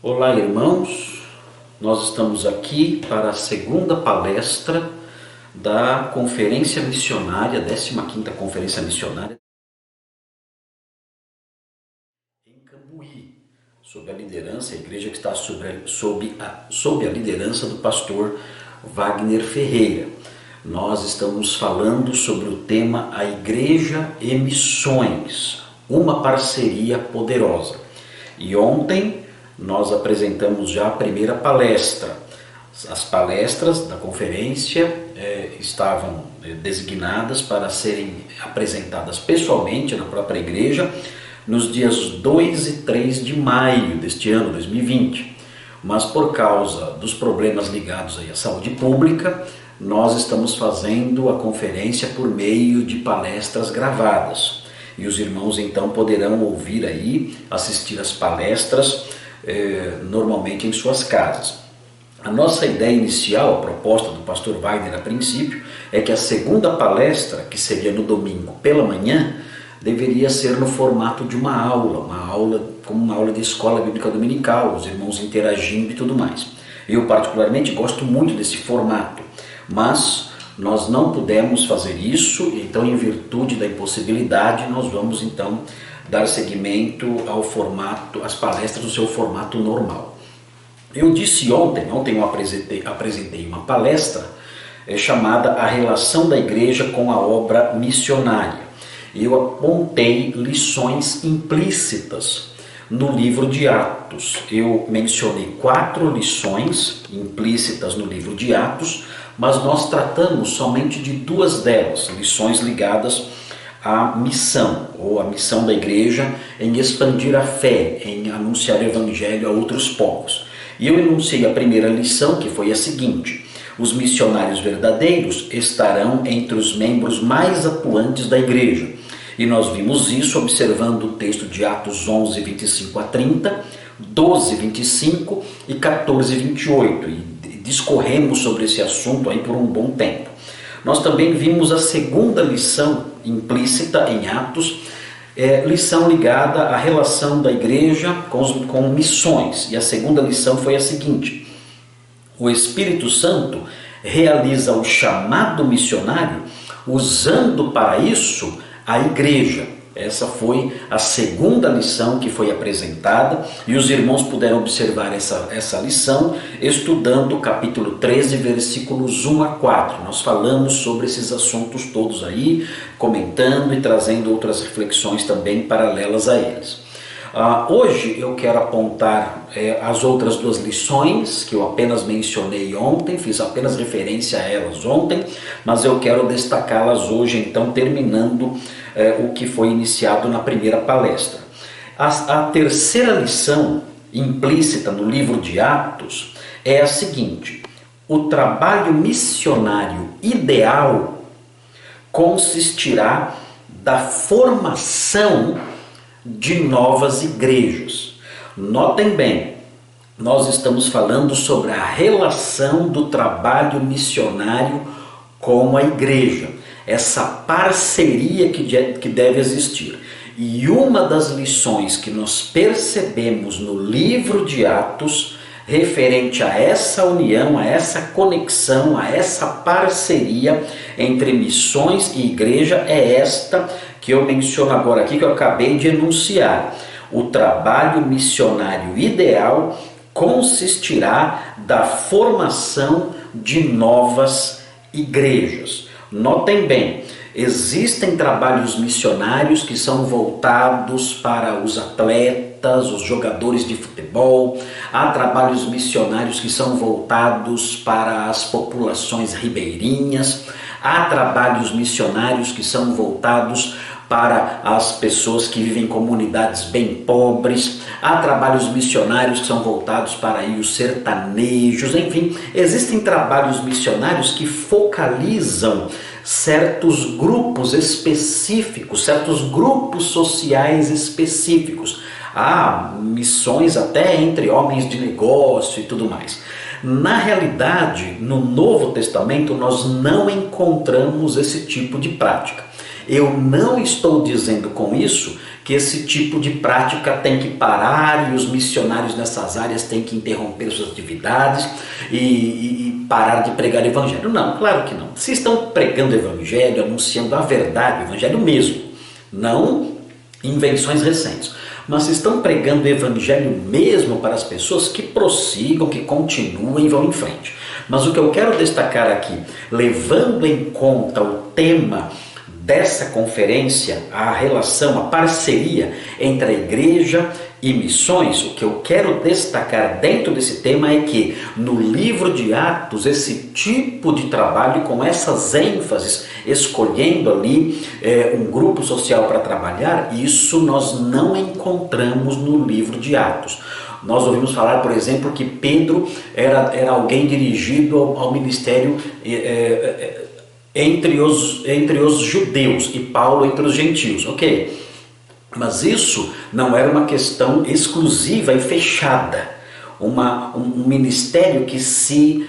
Olá, irmãos, nós estamos aqui para a segunda palestra da Conferência Missionária, 15ª Conferência Missionária em Cambuí, sob a liderança, a igreja que está sob a liderança do pastor Wagner Ferreira. Nós estamos falando sobre o tema A Igreja e Missões, uma parceria poderosa. E ontem nós apresentamos já a primeira palestra. As palestras da conferência estavam designadas para serem apresentadas pessoalmente na própria igreja nos dias 2 e 3 de maio deste ano, 2020. Mas por causa dos problemas ligados aí à saúde pública, nós estamos fazendo a conferência por meio de palestras gravadas. E os irmãos então poderão ouvir aí, assistir as palestras normalmente em suas casas. A nossa ideia inicial, a proposta do pastor Wagner a princípio, é que a segunda palestra, que seria no domingo pela manhã, deveria ser no formato de uma aula como uma aula de escola bíblica dominical, os irmãos interagindo e tudo mais. Eu particularmente gosto muito desse formato, mas nós não pudemos fazer isso, então em virtude da impossibilidade nós vamos então dar seguimento ao formato, às palestras no seu formato normal. Eu disse ontem eu apresentei uma palestra chamada A Relação da Igreja com a Obra Missionária. Eu apontei lições implícitas no livro de Atos. Eu mencionei 4 lições implícitas no livro de Atos, mas nós tratamos somente de 2 delas, lições ligadas à missão, ou a missão da igreja em expandir a fé, em anunciar o evangelho a outros povos. E eu enunciei a primeira lição, que foi a seguinte: os missionários verdadeiros estarão entre os membros mais atuantes da igreja. E nós vimos isso observando o texto de Atos 11, 25 a 30, 12, 25 e 14, 28. E discorremos sobre esse assunto aí por um bom tempo. Nós também vimos a segunda lição implícita em Atos, lição ligada à relação da igreja com missões. E a segunda lição foi a seguinte: o Espírito Santo realiza o chamado missionário usando para isso a igreja. Essa foi a segunda lição que foi apresentada e os irmãos puderam observar essa lição estudando o capítulo 13, versículos 1 a 4. Nós falamos sobre esses assuntos todos aí, comentando e trazendo outras reflexões também paralelas a eles. Hoje eu quero apontar as outras 2 lições que eu apenas mencionei ontem, fiz apenas referência a elas ontem, mas eu quero destacá-las hoje, então, terminando o que foi iniciado na primeira palestra. A terceira lição implícita no livro de Atos é a seguinte: o trabalho missionário ideal consistirá da formação de novas igrejas. Notem bem, nós estamos falando sobre a relação do trabalho missionário com a igreja, essa parceria que deve existir. E uma das lições que nós percebemos no livro de Atos, referente a essa união, a essa conexão, a essa parceria entre missões e igreja, é esta que eu menciono agora aqui, que eu acabei de enunciar. O trabalho missionário ideal consistirá da formação de novas igrejas. Notem bem, existem trabalhos missionários que são voltados para os atletas, os jogadores de futebol. Há trabalhos missionários que são voltados para as populações ribeirinhas. Há trabalhos missionários que são voltados para as pessoas que vivem em comunidades bem pobres. Há trabalhos missionários que são voltados para aí os sertanejos. Enfim, existem trabalhos missionários que focalizam certos grupos específicos, certos grupos sociais específicos. Há missões até entre homens de negócio e tudo mais. Na realidade, no Novo Testamento, nós não encontramos esse tipo de prática. Eu não estou dizendo com isso que esse tipo de prática tem que parar e os missionários nessas áreas têm que interromper suas atividades e parar de pregar o evangelho. Não, claro que não. Se estão pregando o evangelho, anunciando a verdade, o evangelho mesmo, não invenções recentes, mas se estão pregando o evangelho mesmo para as pessoas, que prossigam, que continuem e vão em frente. Mas o que eu quero destacar aqui, levando em conta o tema dessa conferência, a relação, a parceria entre a igreja e missões, o que eu quero destacar dentro desse tema é que no livro de Atos, esse tipo de trabalho com essas ênfases, escolhendo ali um grupo social para trabalhar, isso nós não encontramos no livro de Atos. Nós ouvimos falar, por exemplo, que Pedro era alguém dirigido ao ministério entre os judeus e Paulo entre os gentios, ok? Mas isso não era uma questão exclusiva e fechada, um ministério que se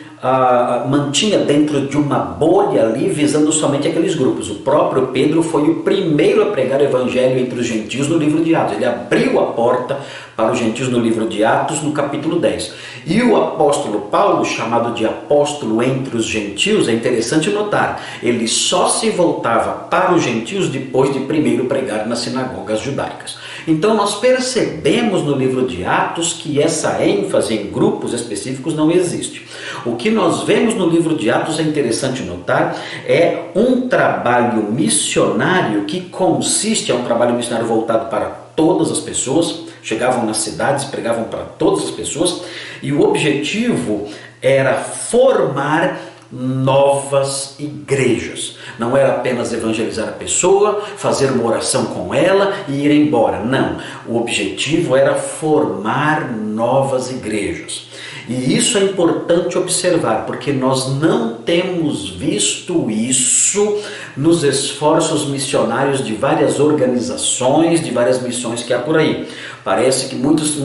mantinha dentro de uma bolha ali, visando somente aqueles grupos. O próprio Pedro foi o primeiro a pregar o evangelho entre os gentios no livro de Atos. Ele abriu a porta para os gentios no livro de Atos, no capítulo 10. E o apóstolo Paulo, chamado de apóstolo entre os gentios, é interessante notar, ele só se voltava para os gentios depois de primeiro pregar nas sinagogas judaicas. Então nós percebemos no livro de Atos que essa ênfase em grupos específicos não existe. O que nós vemos no livro de Atos, é interessante notar, é um trabalho missionário que consiste, é um trabalho missionário voltado para todas as pessoas, chegavam nas cidades, pregavam para todas as pessoas, e o objetivo era formar novas igrejas. Não era apenas evangelizar a pessoa, fazer uma oração com ela e ir embora. Não, o objetivo era formar novas igrejas. E isso é importante observar, porque nós não temos visto isso nos esforços missionários de várias organizações, de várias missões que há por aí. Parece que muitas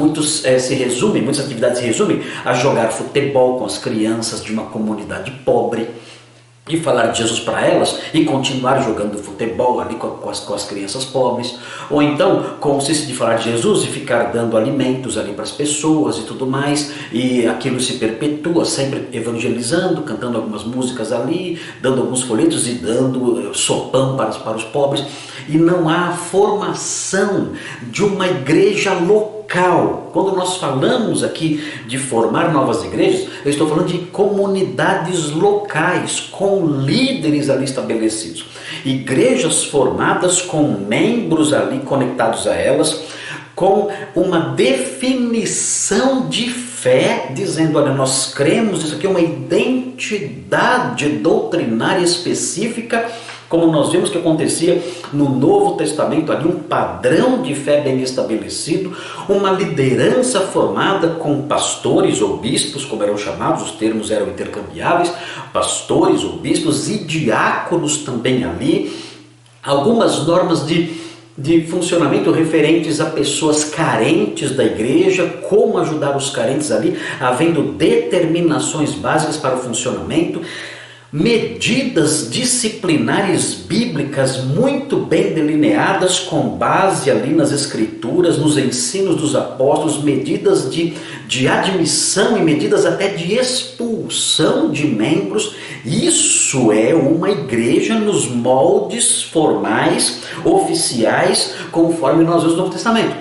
atividades se resumem a jogar futebol com as crianças de uma comunidade pobre, e falar de Jesus para elas e continuar jogando futebol ali com as crianças pobres, ou então consiste de falar de Jesus e ficar dando alimentos ali para as pessoas e tudo mais, e aquilo se perpetua, sempre evangelizando, cantando algumas músicas ali, dando alguns folhetos e dando sopão para os pobres, e não há formação de uma igreja local. Quando nós falamos aqui de formar novas igrejas, eu estou falando de comunidades locais, com líderes ali estabelecidos. Igrejas formadas com membros ali conectados a elas, com uma definição de fé, dizendo, olha, nós cremos, isso aqui é uma identidade doutrinária específica, como nós vimos que acontecia no Novo Testamento, ali um padrão de fé bem estabelecido, uma liderança formada com pastores ou bispos, como eram chamados, os termos eram intercambiáveis, pastores ou bispos e diáconos também ali, algumas normas de funcionamento referentes a pessoas carentes da igreja, como ajudar os carentes ali, havendo determinações básicas para o funcionamento, medidas disciplinares bíblicas muito bem delineadas com base ali nas escrituras, nos ensinos dos apóstolos, medidas de admissão e medidas até de expulsão de membros. Isso é uma igreja nos moldes formais, oficiais, conforme nós vemos no Novo Testamento.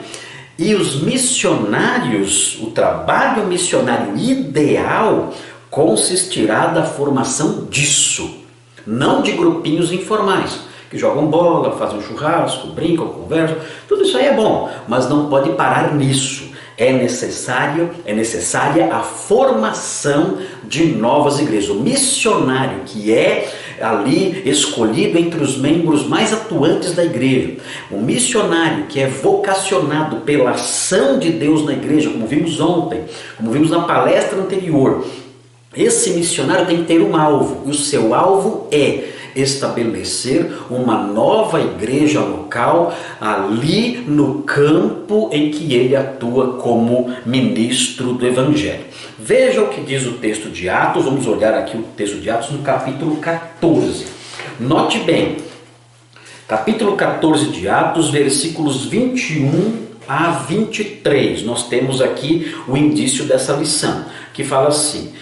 E os missionários, o trabalho missionário ideal consistirá da formação disso, não de grupinhos informais, que jogam bola, fazem um churrasco, brincam, conversam, tudo isso aí é bom, mas não pode parar nisso. É necessária a formação de novas igrejas. O missionário que é ali escolhido entre os membros mais atuantes da igreja, o missionário que é vocacionado pela ação de Deus na igreja, como vimos ontem, como vimos na palestra anterior, esse missionário tem que ter um alvo, e o seu alvo é estabelecer uma nova igreja local ali no campo em que ele atua como ministro do Evangelho. Veja o que diz o texto de Atos, vamos olhar aqui o texto de Atos no capítulo 14. Note bem, Capítulo 14 de Atos, versículos 21 a 23. Nós temos aqui o indício dessa lição, que fala assim: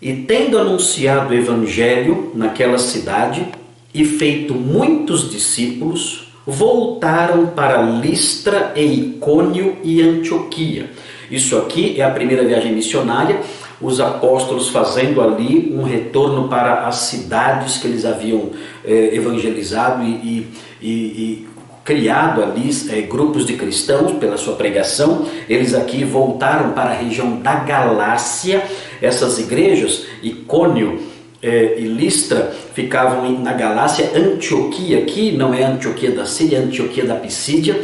e tendo anunciado o evangelho naquela cidade e feito muitos discípulos, voltaram para Listra e Icônio e Antioquia. Isso aqui é a primeira viagem missionária, os apóstolos fazendo ali um retorno para as cidades que eles haviam evangelizado e criado ali grupos de cristãos pela sua pregação. Eles aqui voltaram para a região da Galácia. Essas igrejas, Icônio e Listra, ficavam na Galácia. Antioquia aqui não é Antioquia da Síria, é Antioquia da Pisídia.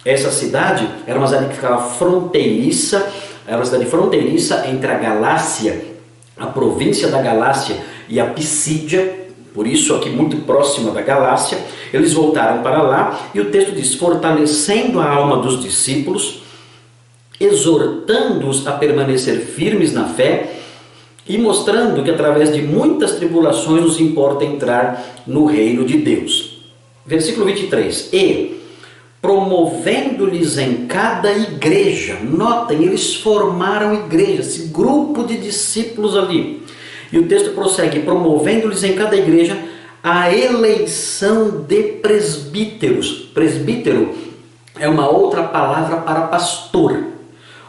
Essa cidade era uma cidade que ficava fronteiriça, era uma cidade fronteiriça entre a Galácia, a província da Galácia, e a Pisídia, por isso aqui muito próxima da Galácia. Eles voltaram para lá e o texto diz: fortalecendo a alma dos discípulos, exortando-os a permanecer firmes na fé e mostrando que através de muitas tribulações nos importa entrar no reino de Deus. Versículo 23. E promovendo-lhes em cada igreja, notem, eles formaram igreja, esse grupo de discípulos ali. E o texto prossegue: promovendo-lhes em cada igreja a eleição de presbíteros. Presbítero é uma outra palavra para pastor.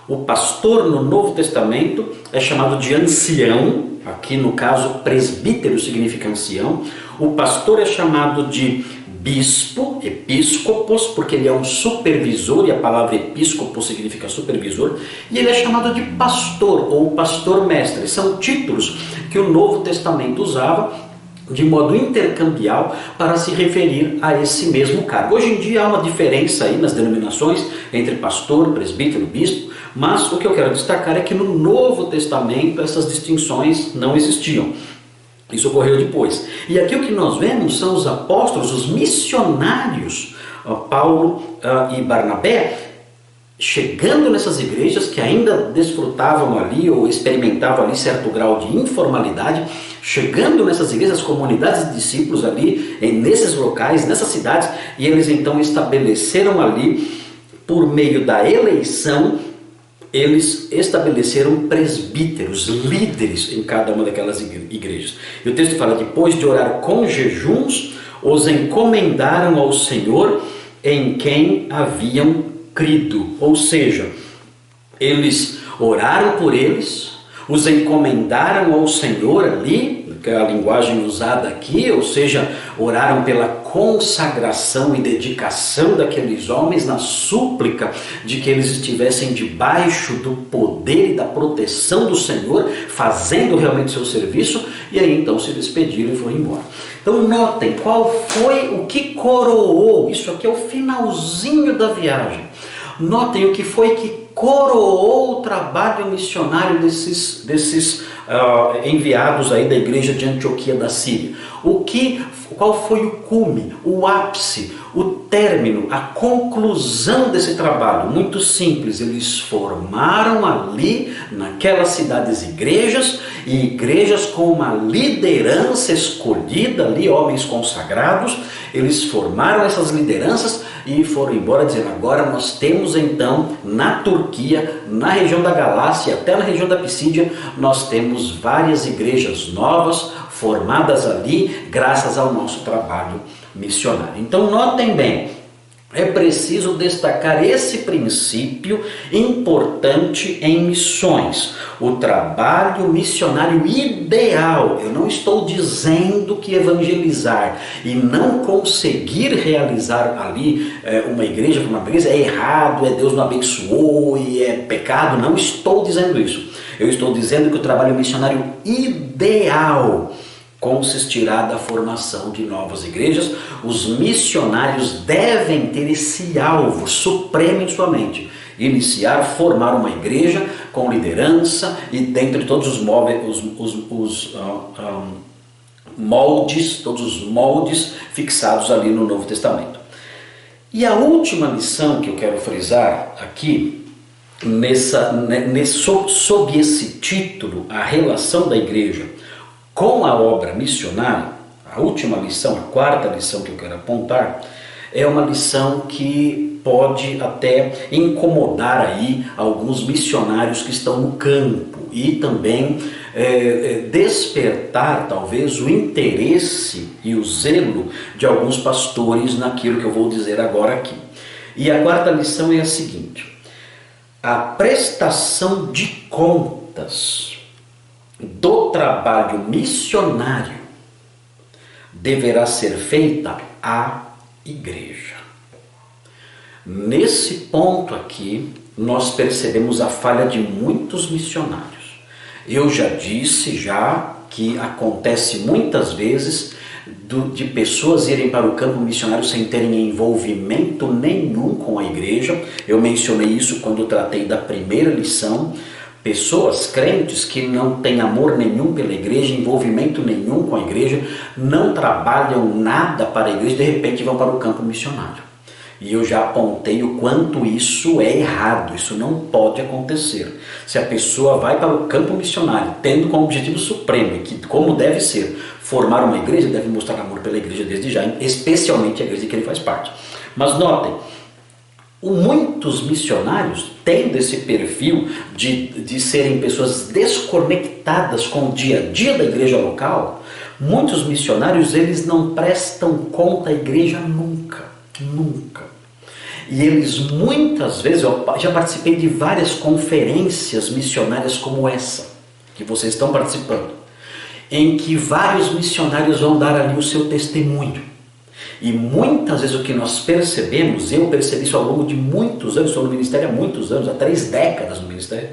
O pastor no Novo Testamento é chamado de ancião, aqui no caso presbítero significa ancião. O pastor é chamado de bispo, episcopos, porque ele é um supervisor, e a palavra episcopo significa supervisor, e ele é chamado de pastor ou pastor mestre. São títulos que o Novo Testamento usava de modo intercambial para se referir a esse mesmo cargo. Hoje em dia há uma diferença aí nas denominações entre pastor, presbítero, bispo, mas o que eu quero destacar é que no Novo Testamento essas distinções não existiam. Isso ocorreu depois. E aqui o que nós vemos são os apóstolos, os missionários, Paulo e Barnabé, chegando nessas igrejas que ainda desfrutavam ali ou experimentavam ali certo grau de informalidade, chegando nessas igrejas, comunidades de discípulos ali, nesses locais, nessas cidades, e eles então estabeleceram ali, por meio da eleição, eles estabeleceram presbíteros, líderes em cada uma daquelas igrejas. E o texto fala: depois de orar com jejuns, os encomendaram ao Senhor em quem haviam crido. Ou seja, eles oraram por eles, os encomendaram ao Senhor ali, que é a linguagem usada aqui, ou seja, oraram pela consagração e dedicação daqueles homens na súplica de que eles estivessem debaixo do poder e da proteção do Senhor, fazendo realmente seu serviço, e aí então se despediram e foram embora. Então notem qual foi o que coroou, isso aqui é o finalzinho da viagem. Notem o que foi que coroou o trabalho missionário desses enviados aí da igreja de Antioquia da Síria. Qual foi o cume, o ápice, o término, a conclusão desse trabalho? Muito simples: eles formaram ali, naquelas cidades, igrejas, e igrejas com uma liderança escolhida ali, homens consagrados. Eles formaram essas lideranças e foram embora dizendo: agora nós temos então na Turquia, na região da Galácia, até na região da Pisídia, nós temos várias igrejas novas formadas ali graças ao nosso trabalho missionário. Então notem bem, é preciso destacar esse princípio importante em missões. O trabalho missionário ideal. Eu não estou dizendo que evangelizar e não conseguir realizar ali uma igreja é errado, Deus não abençoou e é pecado. Não estou dizendo isso. Eu estou dizendo que o trabalho missionário ideal consistirá da formação de novas igrejas. Os missionários devem ter esse alvo supremo em sua mente: iniciar, formar uma igreja com liderança e dentro de todos todos os moldes fixados ali no Novo Testamento. E a última lição que eu quero frisar aqui, sob esse título, a relação da igreja com a obra missionária, a última lição, a quarta lição que eu quero apontar, é uma lição que pode até incomodar aí alguns missionários que estão no campo e também despertar talvez o interesse e o zelo de alguns pastores naquilo que eu vou dizer agora aqui. E a quarta lição é a seguinte: a prestação de contas do trabalho missionário deverá ser feita à igreja. Nesse ponto aqui, nós percebemos a falha de muitos missionários. Eu já disse que acontece muitas vezes de pessoas irem para o campo missionário sem terem envolvimento nenhum com a igreja. Eu mencionei isso quando tratei da primeira lição. Pessoas crentes que não têm amor nenhum pela igreja, envolvimento nenhum com a igreja, não trabalham nada para a igreja, de repente vão para o campo missionário. E eu já apontei o quanto isso é errado, isso não pode acontecer. Se a pessoa vai para o campo missionário, tendo como objetivo supremo, que como deve ser, formar uma igreja, deve mostrar amor pela igreja desde já, especialmente a igreja que ele faz parte. Mas notem, muitos missionários tendo esse perfil de serem pessoas desconectadas com o dia a dia da igreja local, muitos missionários eles não prestam conta à igreja nunca. E eles muitas vezes, eu já participei de várias conferências missionárias como essa, que vocês estão participando, em que vários missionários vão dar ali o seu testemunho. E muitas vezes o que nós percebemos, eu percebi isso ao longo de muitos anos, estou no ministério há muitos anos, há 3 décadas no ministério,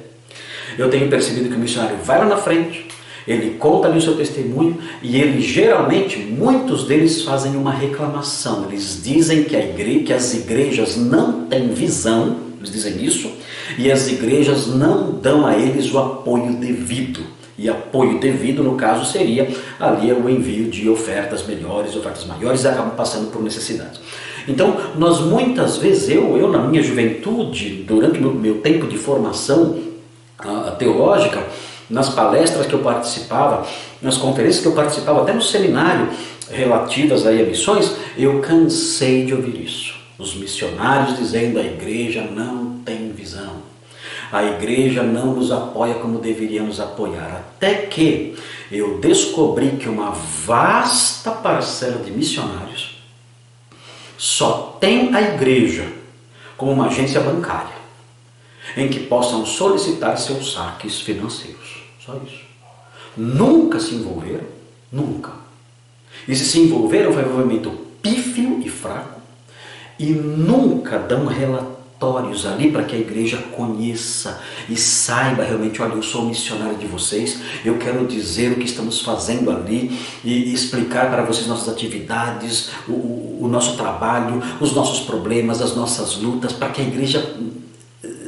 eu tenho percebido que o missionário vai lá na frente, ele conta ali o seu testemunho e ele geralmente, muitos deles fazem uma reclamação. Eles dizem que as igrejas não têm visão, eles dizem isso, e as igrejas não dão a eles o apoio devido. E apoio devido, no caso, seria ali o envio de ofertas melhores, ofertas maiores, e acabam passando por necessidades. Então, nós muitas vezes, eu na minha juventude, durante o meu tempo de formação teológica, nas palestras que eu participava, nas conferências que eu participava, até no seminário relativas aí a missões, eu cansei de ouvir isso. Os missionários dizendo: a igreja não tem visão, a igreja não nos apoia como deveria nos apoiar. Até que eu descobri que uma vasta parcela de missionários só tem a igreja como uma agência bancária, em que possam solicitar seus saques financeiros. Só isso. Nunca se envolveram, nunca. E se envolveram, foi um envolvimento pífio e fraco, e nunca dão relatórios ali para que a igreja conheça e saiba realmente: olha, eu sou missionário de vocês, eu quero dizer o que estamos fazendo ali e explicar para vocês nossas atividades, o nosso trabalho, os nossos problemas, as nossas lutas, para que a igreja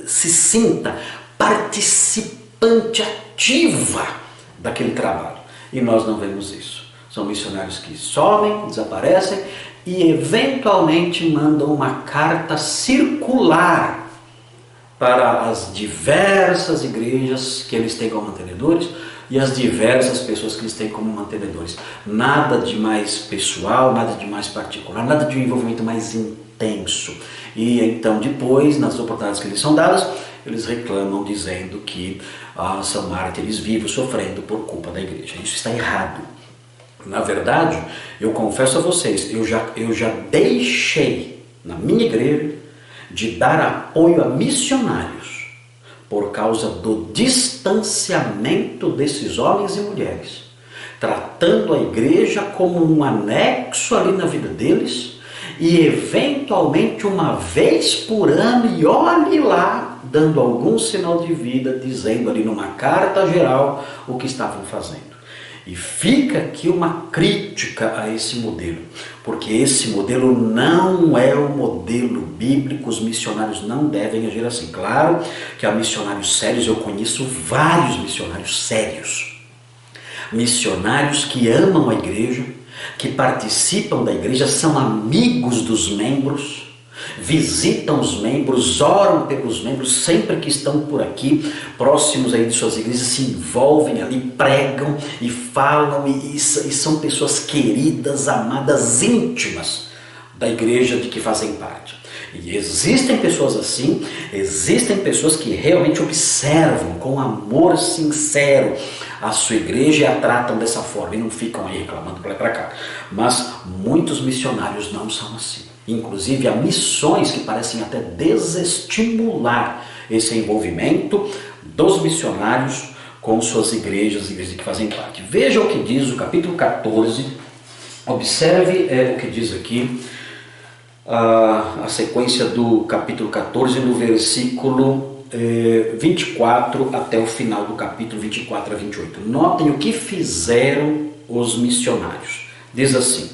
se sinta participante ativa daquele trabalho. E nós não vemos isso. São missionários que somem, desaparecem e eventualmente mandam uma carta circular para as diversas igrejas que eles têm como mantenedores e as diversas pessoas que eles têm como mantenedores. Nada de mais pessoal, nada de mais particular, nada de um envolvimento mais intenso. E então depois, nas oportunidades que lhes são dadas, eles reclamam dizendo que são mártires vivos sofrendo por culpa da igreja. Isso está errado. Na verdade, eu confesso a vocês, eu já deixei na minha igreja de dar apoio a missionários por causa do distanciamento desses homens e mulheres, tratando a igreja como um anexo ali na vida deles e eventualmente uma vez por ano, e olhe lá, dando algum sinal de vida, dizendo ali numa carta geral o que estavam fazendo. E fica aqui uma crítica a esse modelo, porque esse modelo não é o modelo bíblico, os missionários não devem agir assim. Claro que há missionários sérios, eu conheço vários missionários sérios, missionários que amam a igreja, que participam da igreja, são amigos dos membros, visitam os membros, oram pelos membros, sempre que estão por aqui, próximos aí de suas igrejas, se envolvem ali, pregam e falam, e são pessoas queridas, amadas, íntimas da igreja de que fazem parte. E existem pessoas assim, existem pessoas que realmente observam com amor sincero a sua igreja e a tratam dessa forma e não ficam aí reclamando para lá e para cá. Mas muitos missionários não são assim. Inclusive há missões que parecem até desestimular esse envolvimento dos missionários com suas igrejas que fazem parte. Veja o que diz o capítulo 14, observe o que diz aqui, a sequência do capítulo 14 no versículo 24 até o final do capítulo 24 a 28. Notem o que fizeram os missionários. Diz assim: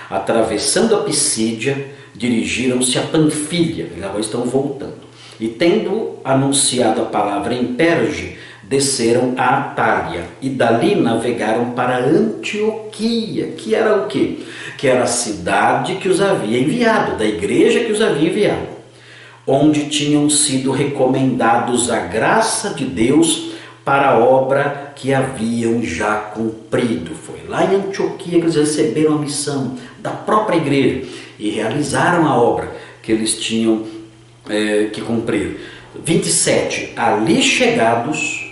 atravessando a Pisídia, dirigiram-se a Panfilha, eles agora estão voltando, e tendo anunciado a palavra em Perge, desceram a Atália e dali navegaram para Antioquia, que era o quê? Que era a cidade que os havia enviado, da igreja que os havia enviado, onde tinham sido recomendados a graça de Deus para a obra que haviam já cumprido. Foi lá em Antioquia que eles receberam a missão da própria igreja e realizaram a obra que eles tinham que cumprir. 27. Ali chegados,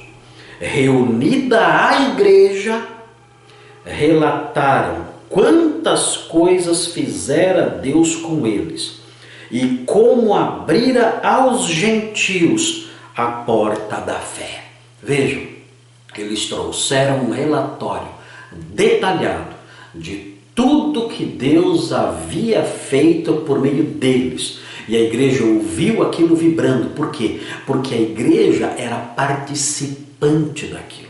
reunida a igreja, relataram quantas coisas fizera Deus com eles e como abrira aos gentios a porta da fé. Vejam, eles trouxeram um relatório detalhado de tudo que Deus havia feito por meio deles. E a igreja ouviu aquilo vibrando. Por quê? Porque a igreja era participante daquilo.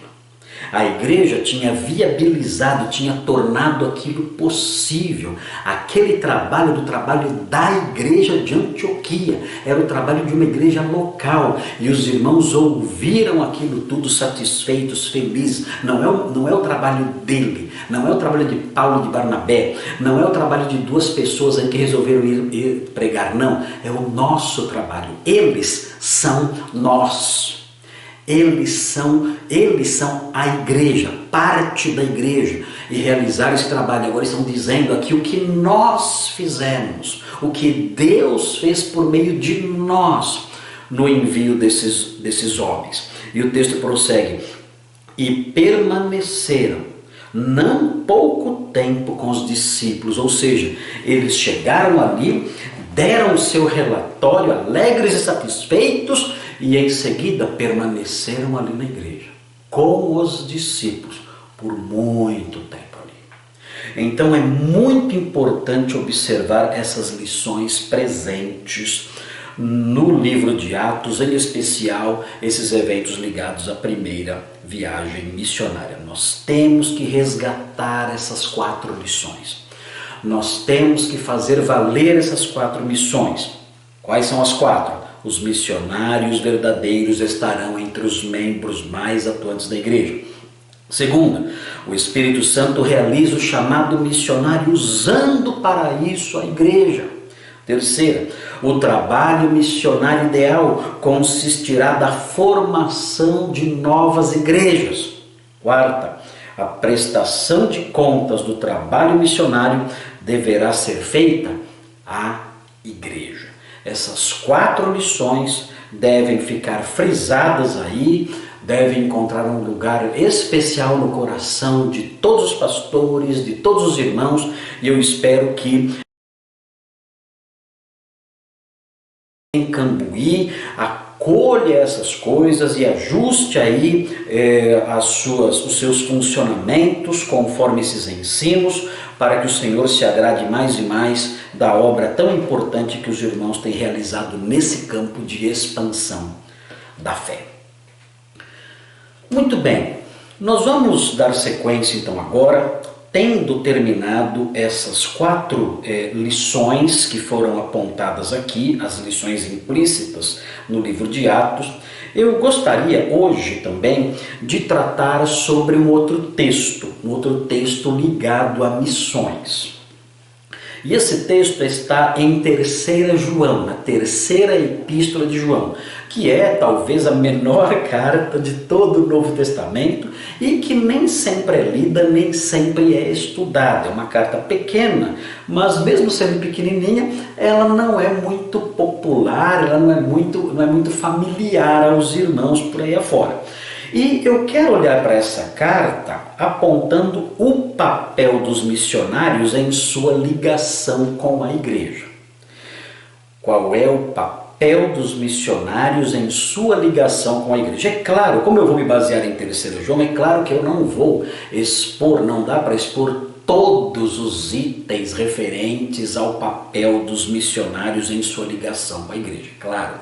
A igreja tinha viabilizado, tinha tornado aquilo possível. Aquele trabalho do trabalho da igreja de Antioquia. Era o trabalho de uma igreja local. E os irmãos ouviram aquilo tudo satisfeitos, felizes. Não é o trabalho dele. Não é o trabalho de Paulo e de Barnabé. Não é o trabalho de duas pessoas aí que resolveram ir pregar. Não. É o nosso trabalho. Eles são nós. Eles são a igreja, parte da igreja, e realizaram esse trabalho. Agora estão dizendo aqui o que nós fizemos, o que Deus fez por meio de nós no envio desses homens. E o texto prossegue: e permaneceram não pouco tempo com os discípulos, ou seja, eles chegaram ali, deram o seu relatório alegres e satisfeitos, e em seguida permaneceram ali na igreja, com os discípulos, por muito tempo ali. Então é muito importante observar essas lições presentes no livro de Atos, em especial esses eventos ligados à primeira viagem missionária. Nós temos que resgatar essas 4 lições. Nós temos que fazer valer essas 4 missões. Quais são as 4? Os missionários verdadeiros estarão entre os membros mais atuantes da igreja. Segunda, o Espírito Santo realiza o chamado missionário usando para isso a igreja. Terceira, o trabalho missionário ideal consistirá da formação de novas igrejas. Quarta, a prestação de contas do trabalho missionário deverá ser feita à igreja. Essas 4 lições devem ficar frisadas aí, devem encontrar um lugar especial no coração de todos os pastores, de todos os irmãos, e eu espero que em Cambuí acolha essas coisas e ajuste aí os seus funcionamentos conforme esses ensinos, para que o Senhor se agrade mais e mais da obra tão importante que os irmãos têm realizado nesse campo de expansão da fé. Muito bem, nós vamos dar sequência então agora, tendo terminado essas 4 lições que foram apontadas aqui, as lições implícitas no livro de Atos. Eu gostaria hoje também de tratar sobre um outro texto ligado a missões. E esse texto está em 3 João, na terceira epístola de João, que é talvez a menor carta de todo o Novo Testamento e que nem sempre é lida, nem sempre é estudada. É uma carta pequena, mas mesmo sendo pequenininha, ela não é muito popular, ela não é muito familiar aos irmãos por aí afora. E eu quero olhar para essa carta apontando o papel dos missionários em sua ligação com a igreja. Qual é o papel dos missionários em sua ligação com a igreja? É claro, como eu vou me basear em 3 João, é claro que eu não vou expor, não dá para expor todos os itens referentes ao papel dos missionários em sua ligação com a igreja, claro.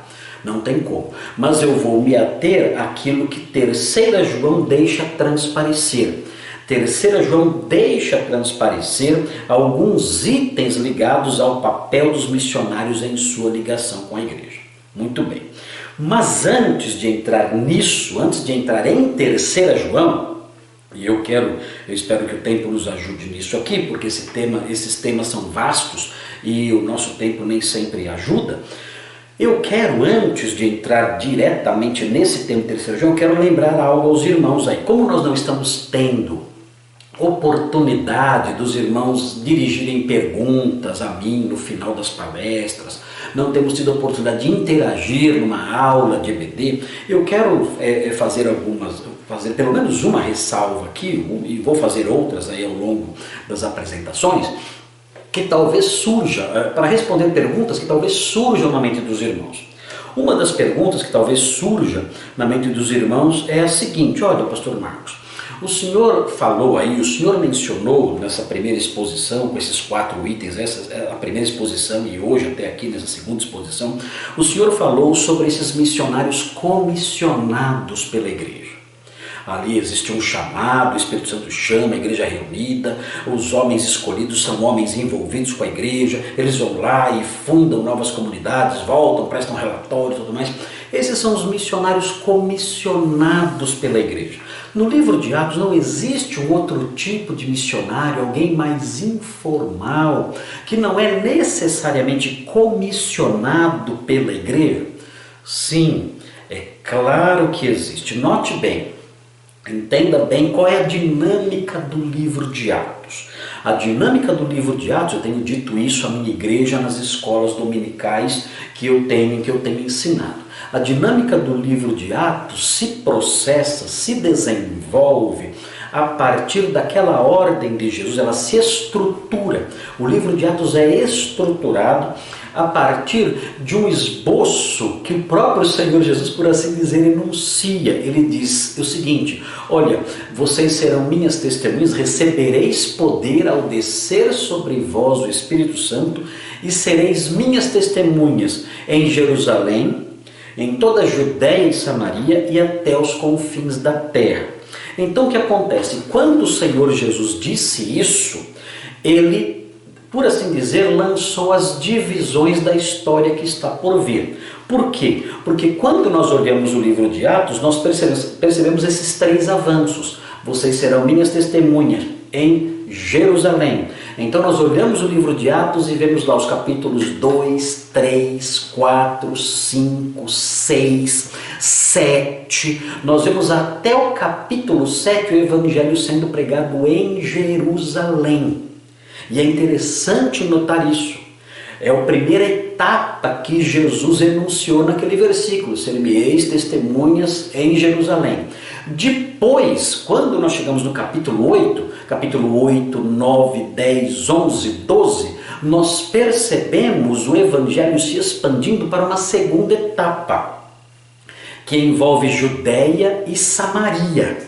Não tem como, mas eu vou me ater àquilo que 3 João deixa transparecer. 3 João deixa transparecer alguns itens ligados ao papel dos missionários em sua ligação com a igreja. Muito bem, mas antes de entrar nisso, antes de entrar em 3 João, e eu espero que o tempo nos ajude nisso aqui, porque esses temas são vastos e o nosso tempo nem sempre ajuda. Eu quero, antes de entrar diretamente nesse tema 3 João, eu quero lembrar algo aos irmãos aí. Como nós não estamos tendo oportunidade dos irmãos dirigirem perguntas a mim no final das palestras, não temos tido a oportunidade de interagir numa aula de EBD, eu quero fazer pelo menos uma ressalva aqui, e vou fazer outras aí ao longo das apresentações, que talvez surja, para responder perguntas que talvez surjam na mente dos irmãos. Uma das perguntas que talvez surja na mente dos irmãos é a seguinte: olha, pastor Marcos, o senhor falou aí, o senhor mencionou nessa primeira exposição, com esses 4 itens, essa é a primeira exposição e hoje até aqui nessa segunda exposição, o senhor falou sobre esses missionários comissionados pela igreja. Ali existe um chamado, o Espírito Santo chama, a igreja reunida, os homens escolhidos são homens envolvidos com a igreja, eles vão lá e fundam novas comunidades, voltam, prestam relatórios e tudo mais. Esses são os missionários comissionados pela igreja. No livro de Atos não existe um outro tipo de missionário, alguém mais informal, que não é necessariamente comissionado pela igreja? Sim, é claro que existe. Note bem. Entenda bem qual é a dinâmica do livro de Atos. A dinâmica do livro de Atos, eu tenho dito isso à minha igreja nas escolas dominicais que eu tenho ensinado. A dinâmica do livro de Atos se processa, se desenvolve a partir daquela ordem de Jesus, ela se estrutura. O livro de Atos é estruturado a partir de um esboço que o próprio Senhor Jesus, por assim dizer, enuncia. Ele diz o seguinte: olha, vocês serão minhas testemunhas, recebereis poder ao descer sobre vós o Espírito Santo e sereis minhas testemunhas em Jerusalém, em toda a Judéia e Samaria e até os confins da terra. Então o que acontece? Quando o Senhor Jesus disse isso, ele, por assim dizer, lançou as divisões da história que está por vir. Por quê? Porque quando nós olhamos o livro de Atos, nós percebemos esses 3 avanços. Vocês serão minhas testemunhas em Jerusalém. Então nós olhamos o livro de Atos e vemos lá os capítulos 2, 3, 4, 5, 6, 7. Nós vemos até o capítulo 7 o evangelho sendo pregado em Jerusalém. E é interessante notar isso. É a primeira etapa que Jesus enunciou naquele versículo: ser-me-eis testemunhas em Jerusalém. Depois, quando nós chegamos no capítulo 8, 9, 10, 11, 12, nós percebemos o evangelho se expandindo para uma segunda etapa, que envolve Judéia e Samaria.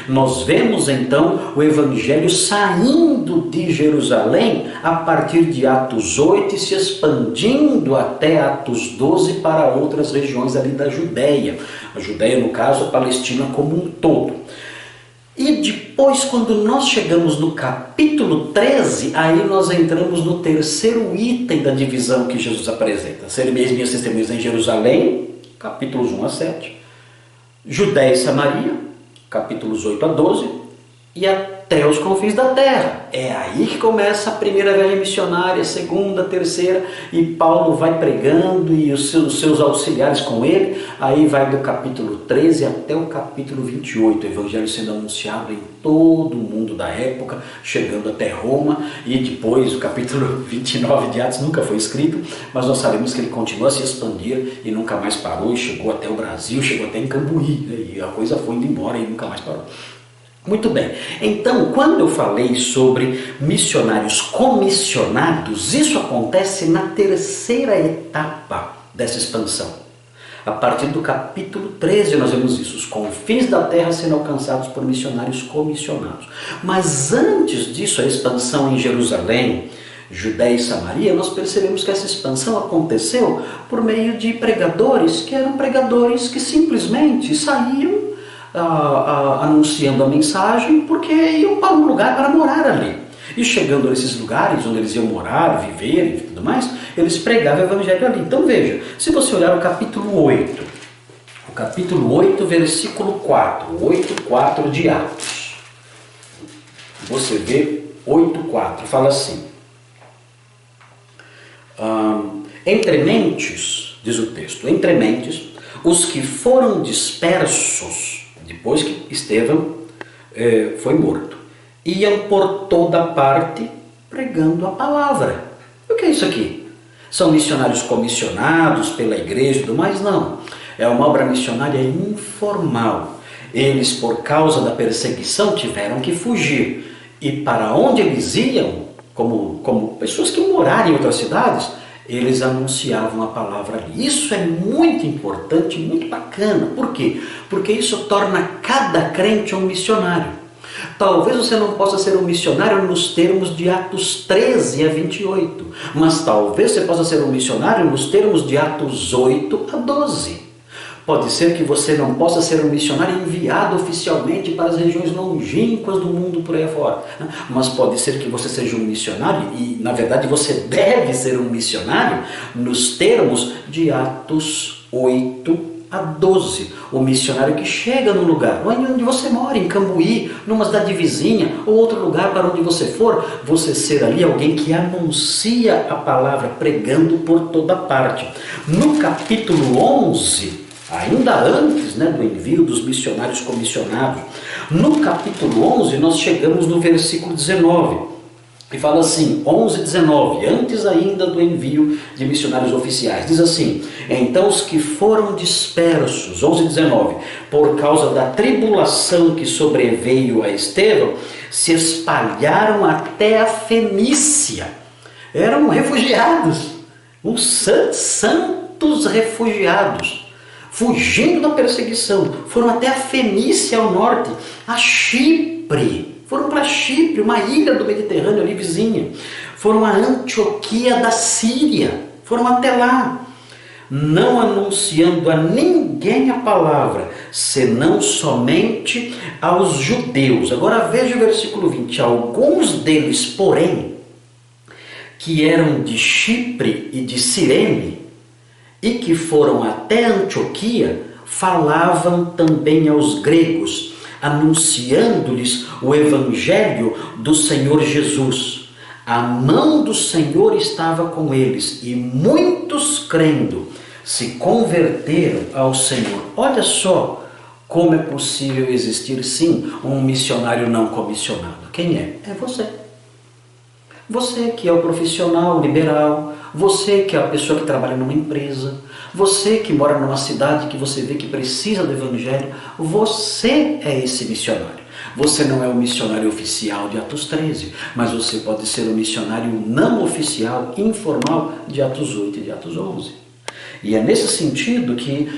Nós vemos então o evangelho saindo de Jerusalém a partir de Atos 8 e se expandindo até Atos 12 para outras regiões ali da Judéia. A Judéia, no caso, a Palestina como um todo. E depois, quando nós chegamos no capítulo 13, aí nós entramos no terceiro item da divisão que Jesus apresenta. Ser-me-eis minhas testemunhas em Jerusalém, capítulos 1 a 7, Judéia e Samaria, capítulos 8 a 12, e até até os confins da terra. É aí que começa a primeira viagem missionária, a segunda, a terceira, e Paulo vai pregando e os seus auxiliares com ele. Aí vai do capítulo 13 até o capítulo 28, o evangelho sendo anunciado em todo o mundo da época, chegando até Roma, e depois o capítulo 29 de Atos nunca foi escrito, mas nós sabemos que ele continua a se expandir e nunca mais parou, e chegou até o Brasil, chegou até em Cambuí, né? E a coisa foi indo embora e nunca mais parou. Muito bem, então quando eu falei sobre missionários comissionados, isso acontece na terceira etapa dessa expansão. A partir do capítulo 13 nós vemos isso, os confins da terra sendo alcançados por missionários comissionados. Mas antes disso, a expansão em Jerusalém, Judéia e Samaria, nós percebemos que essa expansão aconteceu por meio de pregadores, que eram pregadores que simplesmente saíam anunciando a mensagem porque iam para um lugar para morar ali. E chegando nesses lugares onde eles iam morar, viver e tudo mais, eles pregavam o evangelho ali. Então veja, se você olhar o capítulo 8, versículo 4, 8:4 de Atos, você vê 8:4, fala assim: entre mentes, diz o texto, entre mentes, os que foram dispersos, depois que Estevão foi morto, iam por toda parte pregando a palavra. O que é isso aqui? São missionários comissionados pela igreja e tudo mais? Não. É uma obra missionária informal. Eles, por causa da perseguição, tiveram que fugir. E para onde eles iam, como pessoas que iam morar em outras cidades, eles anunciavam a palavra ali. Isso é muito importante, muito bacana. Por quê? Porque isso torna cada crente um missionário. Talvez você não possa ser um missionário nos termos de Atos 13 a 28, mas talvez você possa ser um missionário nos termos de Atos 8 a 12. Pode ser que você não possa ser um missionário enviado oficialmente para as regiões longínquas do mundo por aí fora, mas pode ser que você seja um missionário, e na verdade você deve ser um missionário nos termos de Atos 8 a 12. O missionário que chega no lugar onde você mora, em Cambuí, numa cidade vizinha, ou outro lugar para onde você for, você ser ali alguém que anuncia a palavra, pregando por toda parte. No capítulo 11, ainda antes do envio dos missionários comissionados, no capítulo 11 nós chegamos no versículo 19, e fala assim, 11:19, antes ainda do envio de missionários oficiais, diz assim: então os que foram dispersos, 11:19, por causa da tribulação que sobreveio a Estevão, se espalharam até a Fenícia. Eram refugiados, os santos refugiados, fugindo da perseguição, foram até a Fenícia ao norte, a Chipre. Foram para Chipre, uma ilha do Mediterrâneo ali vizinha. Foram a Antioquia da Síria. Foram até lá. Não anunciando a ninguém a palavra, senão somente aos judeus. Agora veja o versículo 20. Alguns deles, porém, que eram de Chipre e de Cirene, e que foram até Antioquia, falavam também aos gregos, anunciando-lhes o evangelho do Senhor Jesus. A mão do Senhor estava com eles, e muitos, crendo, se converteram ao Senhor. Olha só como é possível existir, sim, um missionário não comissionado. Quem é? É você. Você que é o profissional liberal, você que é a pessoa que trabalha numa empresa, você que mora numa cidade que você vê que precisa do evangelho, você é esse missionário. Você não é o missionário oficial de Atos 13, mas você pode ser o missionário não oficial, informal, de Atos 8 e de Atos 11. E é nesse sentido que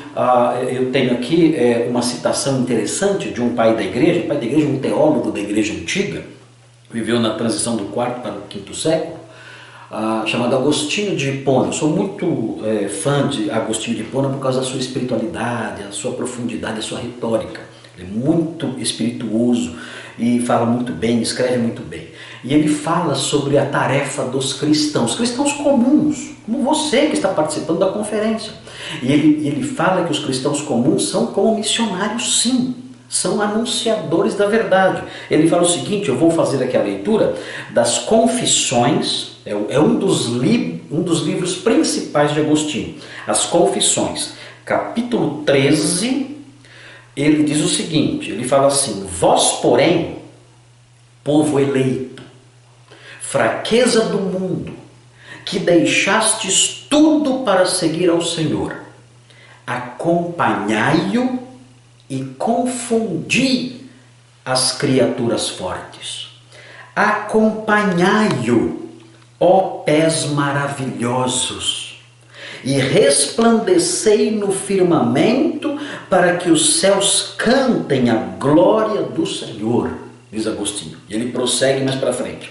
eu tenho aqui uma citação interessante de um pai da igreja, um teólogo da igreja antiga, viveu na transição do 4º para o 5º século, chamado Agostinho de Hipona. Eu sou muito fã de Agostinho de Hipona por causa da sua espiritualidade, a sua profundidade, a sua retórica. Ele é muito espirituoso e fala muito bem, escreve muito bem. E ele fala sobre a tarefa dos cristãos comuns, como você que está participando da conferência. E ele fala que os cristãos comuns são como missionários, sim. são anunciadores da verdade. Ele fala o seguinte, eu vou fazer aqui a leitura das Confissões, é um dos livros principais de Agostinho, as Confissões, capítulo 13, ele diz o seguinte, ele fala assim, vós, porém, povo eleito, fraqueza do mundo, que deixastes tudo para seguir ao Senhor, acompanhai-o e confundi as criaturas fortes. Acompanhai-o, ó pés maravilhosos, e resplandecei no firmamento para que os céus cantem a glória do Senhor, diz Agostinho. E ele prossegue mais para frente.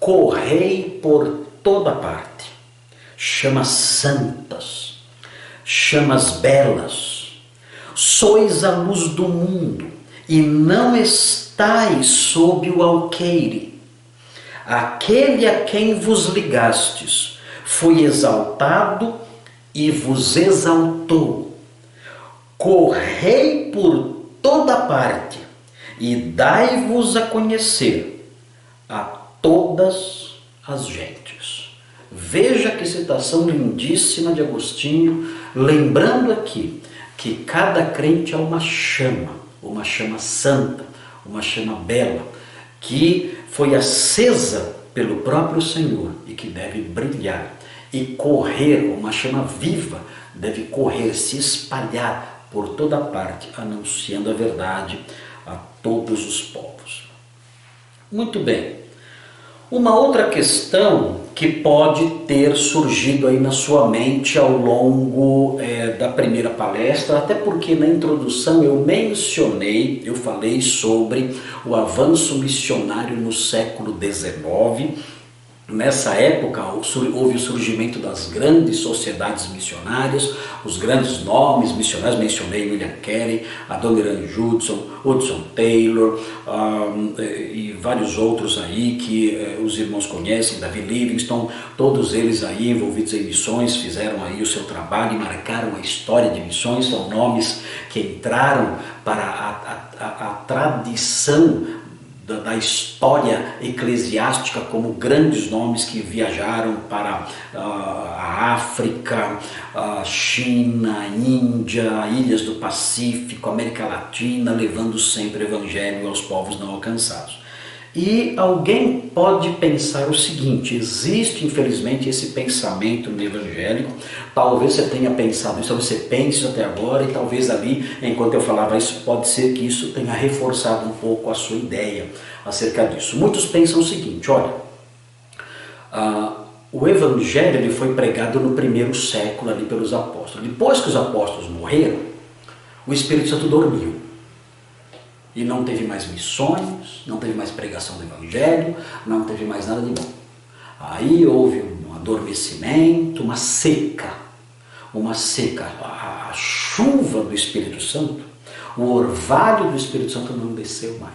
Correi por toda parte, chamas santas, chamas belas, sois a luz do mundo e não estais sob o alqueire. Aquele a quem vos ligastes foi exaltado e vos exaltou. Correi por toda parte e dai-vos a conhecer a todas as gentes. Veja que citação lindíssima de Agostinho, lembrando aqui que cada crente é uma chama santa, uma chama bela, que foi acesa pelo próprio Senhor e que deve brilhar e correr, uma chama viva, deve correr, se espalhar por toda parte, anunciando a verdade a todos os povos. Muito bem. Uma outra questão que pode ter surgido aí na sua mente ao longo da primeira palestra, até porque na introdução eu falei sobre o avanço missionário no século XIX. Nessa época houve o surgimento das grandes sociedades missionárias, os grandes nomes missionários, mencionei William Carey, Adoniran Judson, Hudson Taylor e vários outros aí que os irmãos conhecem, David Livingstone, todos eles aí envolvidos em missões, fizeram aí o seu trabalho e marcaram a história de missões, são nomes que entraram para a tradição da história eclesiástica como grandes nomes que viajaram para a África, a China, a Índia, ilhas do Pacífico, América Latina, levando sempre o evangelho aos povos não alcançados. E alguém pode pensar o seguinte, existe infelizmente esse pensamento no evangélico, talvez você tenha pensado isso, talvez você pense isso até agora e talvez ali, enquanto eu falava isso, pode ser que isso tenha reforçado um pouco a sua ideia acerca disso. Muitos pensam o seguinte, olha, o evangelho ele foi pregado no primeiro século ali pelos apóstolos, depois que os apóstolos morreram, o Espírito Santo dormiu. E não teve mais missões, não teve mais pregação do evangelho, não teve mais nada de bom. Aí houve um adormecimento, uma seca, a chuva do Espírito Santo, o orvalho do Espírito Santo não desceu mais.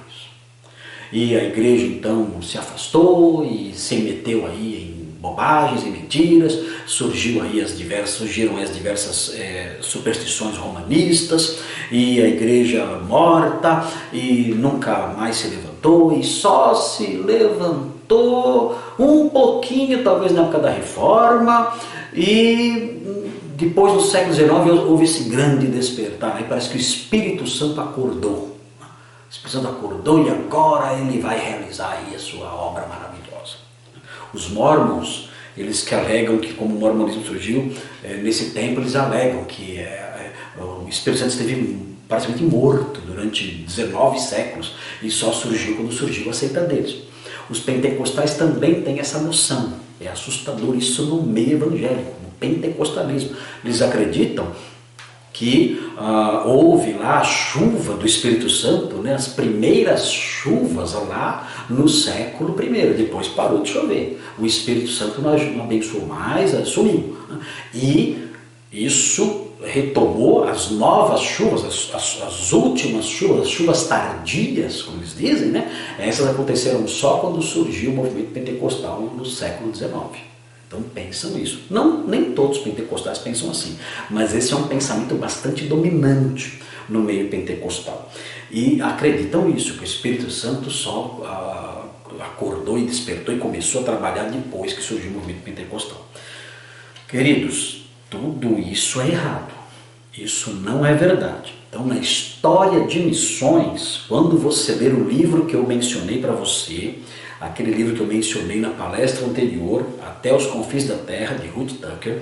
E a igreja então se afastou e se meteu aí em bobagens e mentiras, surgiram aí as diversas superstições romanistas, e a igreja morta, e nunca mais se levantou, e só se levantou um pouquinho, talvez na época da Reforma, e depois no século XIX houve esse grande despertar, aí parece que o Espírito Santo acordou. O Espírito Santo acordou e agora ele vai realizar aí a sua obra maravilhosa. Os mormons, eles que alegam que como o mormonismo surgiu, nesse tempo eles alegam que o Espírito Santo esteve praticamente morto durante 19 séculos e só surgiu quando surgiu a seita deles. Os pentecostais também têm essa noção, é assustador isso no meio evangélico, no pentecostalismo. Eles acreditam que houve lá a chuva do Espírito Santo, né, as primeiras chuvas lá no século I, depois parou de chover. O Espírito Santo não abençoou mais, sumiu. E isso retomou as novas chuvas, as últimas chuvas, as chuvas tardias, como eles dizem, né? Essas aconteceram só quando surgiu o movimento pentecostal no século XIX. Então pensam isso. Não, nem todos os pentecostais pensam assim, mas esse é um pensamento bastante dominante. no meio pentecostal. E acreditam isso, que o Espírito Santo só acordou e despertou e começou a trabalhar depois que surgiu o movimento pentecostal. Queridos, tudo isso é errado. Isso não é verdade. Então, na história de missões, quando você ler o livro que eu mencionei para você, aquele livro que eu mencionei na palestra anterior, Até os Confins da Terra, de Ruth Tucker,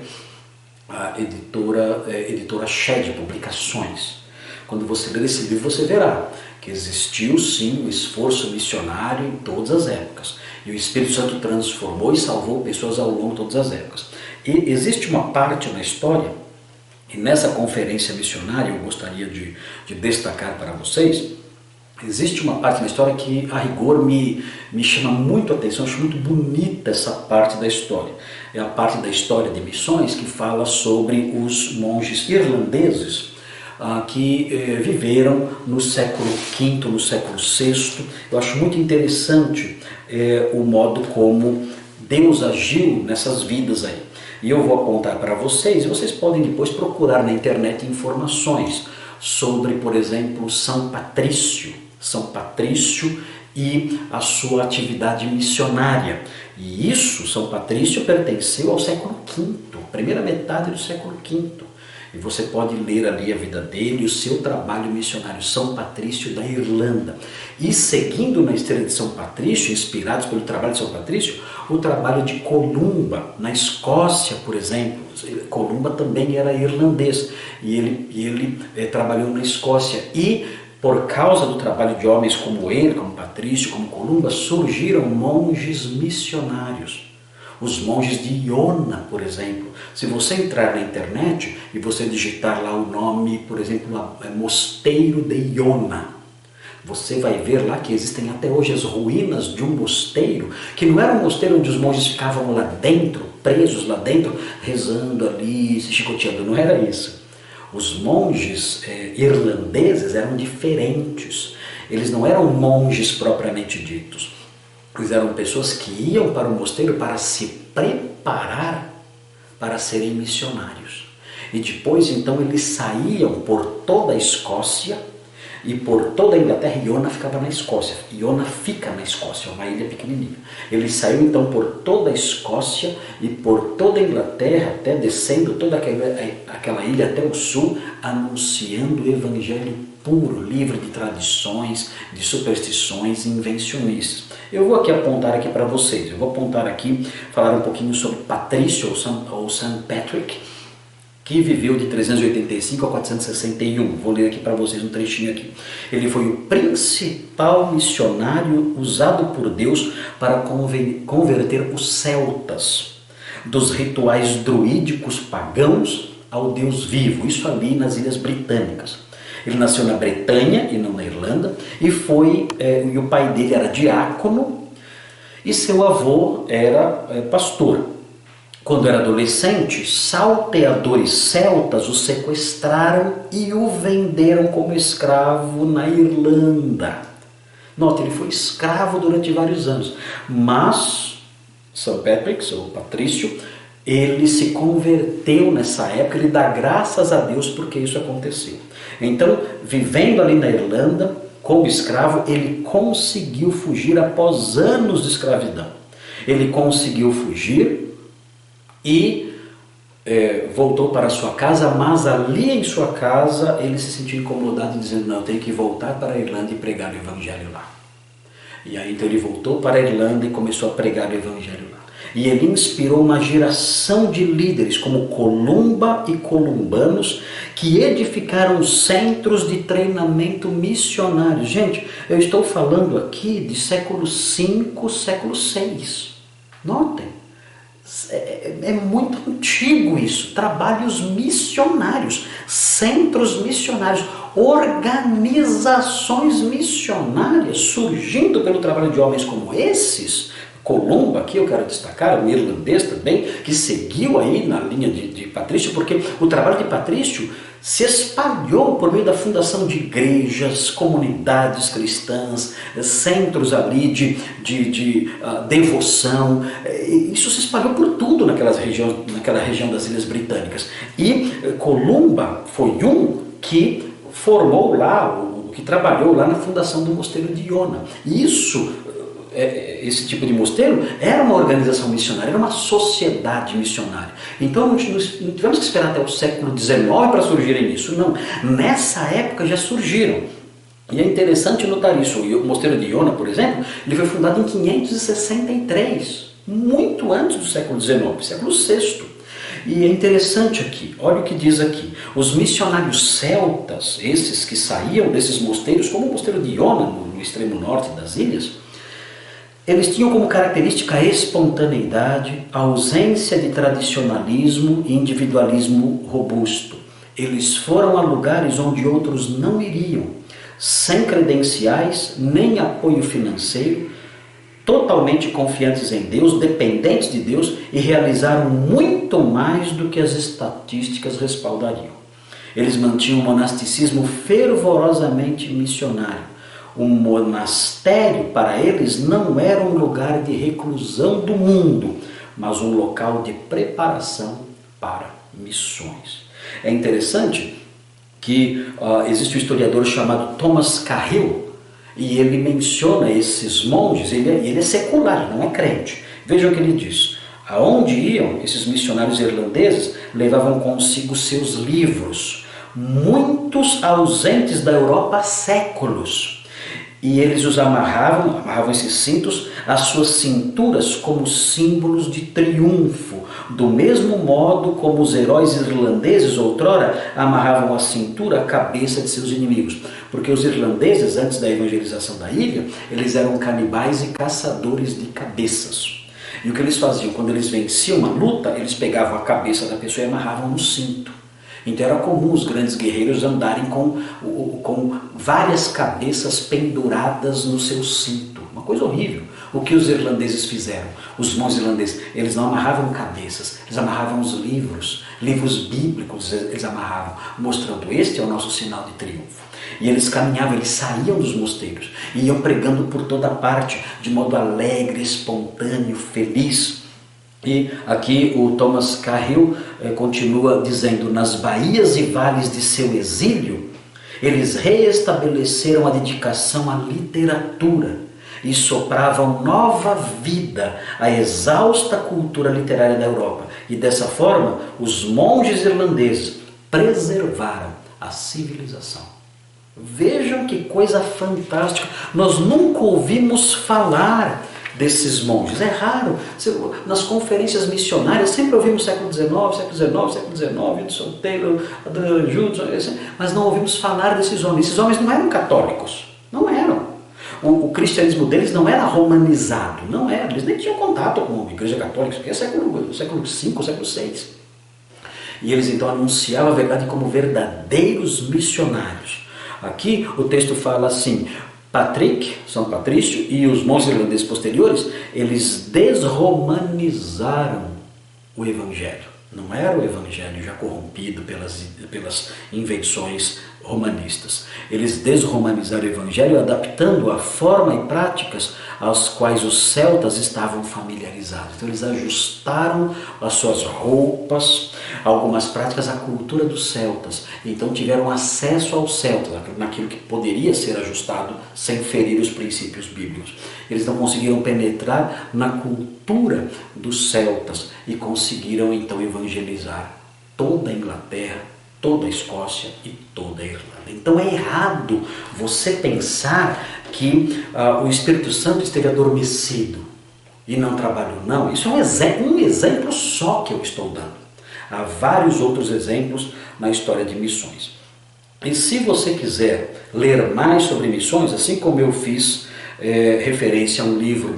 a editora Shed Publicações. Quando você ler esse livro, você verá que existiu sim um esforço missionário em todas as épocas. E o Espírito Santo transformou e salvou pessoas ao longo de todas as épocas. E existe uma parte na história, e nessa conferência missionária eu gostaria de destacar para vocês, existe uma parte na história que a rigor me chama muito a atenção, acho muito bonita essa parte da história. É a parte da história de missões que fala sobre os monges irlandeses que viveram no século V, no século VI. Eu acho muito interessante o modo como Deus agiu nessas vidas aí. E eu vou apontar para vocês, e vocês podem depois procurar na internet informações sobre, por exemplo, São Patrício e a sua atividade missionária. E isso, São Patrício, pertenceu ao século V, primeira metade do século V. E você pode ler ali a vida dele e o seu trabalho missionário, São Patrício da Irlanda. E seguindo na estrela de São Patrício, inspirados pelo trabalho de São Patrício, o trabalho de Columba, na Escócia, por exemplo. Columba também era irlandês e ele trabalhou na Escócia. E por causa do trabalho de homens como ele, como Patrício, como Columba, surgiram monges missionários. Os monges de Iona, por exemplo. Se você entrar na internet e você digitar lá o nome, por exemplo, Mosteiro de Iona, você vai ver lá que existem até hoje as ruínas de um mosteiro, que não era um mosteiro onde os monges ficavam lá dentro, presos lá dentro, rezando ali, se chicoteando, não era isso. Os monges irlandeses eram diferentes, eles não eram monges propriamente ditos, eles eram pessoas que iam para o mosteiro para se preparar para serem missionários. E depois então eles saíam por toda a Escócia e por toda a Inglaterra. Iona ficava na Escócia, Iona fica na Escócia, é uma ilha pequenininha. Eles saíram então por toda a Escócia e por toda a Inglaterra, até descendo toda aquela ilha até o sul, anunciando o evangelho puro, livre de tradições, de superstições e invencionistas. Eu vou aqui apontar aqui para vocês, eu vou apontar aqui, falar um pouquinho sobre Patrício ou St. Patrick, que viveu de 385 a 461. Vou ler aqui para vocês um trechinho aqui. Ele foi o principal missionário usado por Deus para converter os celtas dos rituais druídicos pagãos ao Deus vivo, isso ali nas Ilhas Britânicas. Ele nasceu na Bretanha e não na Irlanda, e o pai dele era diácono e seu avô era pastor. Quando era adolescente, salteadores celtas o sequestraram e o venderam como escravo na Irlanda. Note, ele foi escravo durante vários anos, mas São Patrick, ou Patrício, ele se converteu nessa época, ele dá graças a Deus porque isso aconteceu. Então, vivendo ali na Irlanda, como escravo, ele conseguiu fugir após anos de escravidão. Ele conseguiu fugir e voltou para sua casa, mas ali em sua casa ele se sentiu incomodado, dizendo, não, eu tenho que voltar para a Irlanda e pregar o evangelho lá. E aí então ele voltou para a Irlanda e começou a pregar o evangelho lá. E ele inspirou uma geração de líderes como Columba e columbanos que edificaram centros de treinamento missionário. Gente, eu estou falando aqui de século V, século VI. Notem, é muito antigo isso. Trabalhos missionários, centros missionários, organizações missionárias surgindo pelo trabalho de homens como esses. Columba, aqui eu quero destacar, um irlandês também, que seguiu aí na linha de Patrício, porque o trabalho de Patrício se espalhou por meio da fundação de igrejas, comunidades cristãs, centros ali de devoção. Isso se espalhou por tudo naquela região das Ilhas Britânicas. E Columba foi um que formou lá, o que trabalhou lá na fundação do mosteiro de Iona. Isso, esse tipo de mosteiro era uma organização missionária, era uma sociedade missionária. Então não tivemos que esperar até o século XIX para surgirem isso, não. Nessa época já surgiram. E é interessante notar isso. O mosteiro de Iona, por exemplo, ele foi fundado em 563, muito antes do século XIX, século VI. E é interessante aqui, olha o que diz aqui. Os missionários celtas, esses que saíam desses mosteiros, como o mosteiro de Iona, no extremo norte das ilhas, eles tinham como característica a espontaneidade, a ausência de tradicionalismo e individualismo robusto. Eles foram a lugares onde outros não iriam, sem credenciais nem apoio financeiro, totalmente confiantes em Deus, dependentes de Deus, e realizaram muito mais do que as estatísticas respaldariam. Eles mantinham um monasticismo fervorosamente missionário. O monastério para eles não era um lugar de reclusão do mundo, mas um local de preparação para missões. É interessante que existe um historiador chamado Thomas Cahill, e ele menciona esses monges, ele é secular, não é crente. Vejam o que ele diz. Aonde iam esses missionários irlandeses, levavam consigo seus livros, muitos ausentes da Europa há séculos. E eles os amarravam esses cintos às suas cinturas como símbolos de triunfo, do mesmo modo como os heróis irlandeses outrora amarravam à cintura a cabeça de seus inimigos. Porque os irlandeses, antes da evangelização da ilha, eles eram canibais e caçadores de cabeças. E o que eles faziam? Quando eles venciam uma luta, eles pegavam a cabeça da pessoa e amarravam no cinto. Então era comum os grandes guerreiros andarem com várias cabeças penduradas no seu cinto. Uma coisa horrível. O que os irlandeses fizeram? Os monges irlandeses, eles não amarravam cabeças, eles amarravam os livros bíblicos eles amarravam, mostrando: este é o nosso sinal de triunfo. E eles caminhavam, eles saíam dos mosteiros, e iam pregando por toda parte, de modo alegre, espontâneo, feliz. E aqui o Thomas Cahill continua dizendo: nas baías e vales de seu exílio, eles reestabeleceram a dedicação à literatura e sopravam nova vida à exausta cultura literária da Europa. E dessa forma, os monges irlandeses preservaram a civilização. Vejam que coisa fantástica! Nós nunca ouvimos falar desses monges. É raro. Nas conferências missionárias sempre ouvimos século XIX, Hudson Taylor, Judson, mas não ouvimos falar desses homens. Esses homens não eram católicos. Não eram. O cristianismo deles não era romanizado. Não era. Eles nem tinham contato com a igreja católica. Isso aqui é século V, século VI. E eles então anunciavam a verdade como verdadeiros missionários. Aqui o texto fala assim: Patrick, São Patrício, e os monges irlandeses posteriores, eles desromanizaram o evangelho. Não era o evangelho já corrompido pelas invenções romanistas. Eles desromanizaram o evangelho, adaptando a forma e práticas às quais os celtas estavam familiarizados. Então eles ajustaram as suas roupas, algumas práticas à cultura dos celtas. Então tiveram acesso aos celtas, naquilo que poderia ser ajustado sem ferir os princípios bíblicos. Eles não conseguiram penetrar na cultura dos celtas e conseguiram então evangelizar toda a Inglaterra, toda a Escócia e toda a Irlanda. Então é errado você pensar que o Espírito Santo esteve adormecido e não trabalhou. Não, isso é um exemplo só que eu estou dando. Há vários outros exemplos na história de missões. E se você quiser ler mais sobre missões, assim como eu fiz referência a um livro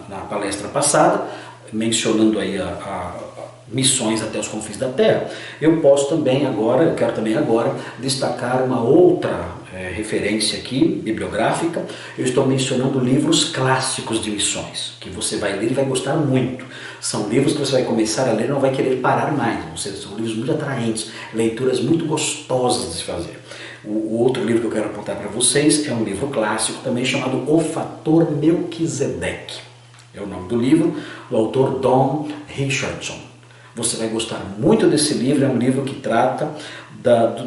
na palestra passada, mencionando aí a missões até os confins da terra, eu quero também agora destacar uma outra referência aqui, bibliográfica. Eu estou mencionando livros clássicos de missões, que você vai ler e vai gostar muito. São livros que você vai começar a ler e não vai querer parar mais. São livros muito atraentes, leituras muito gostosas de se fazer. O outro livro que eu quero apontar para vocês é um livro clássico também chamado O Fator Melquisedeque. É o nome do livro, do autor Don Richardson. Você vai gostar muito desse livro, é um livro que trata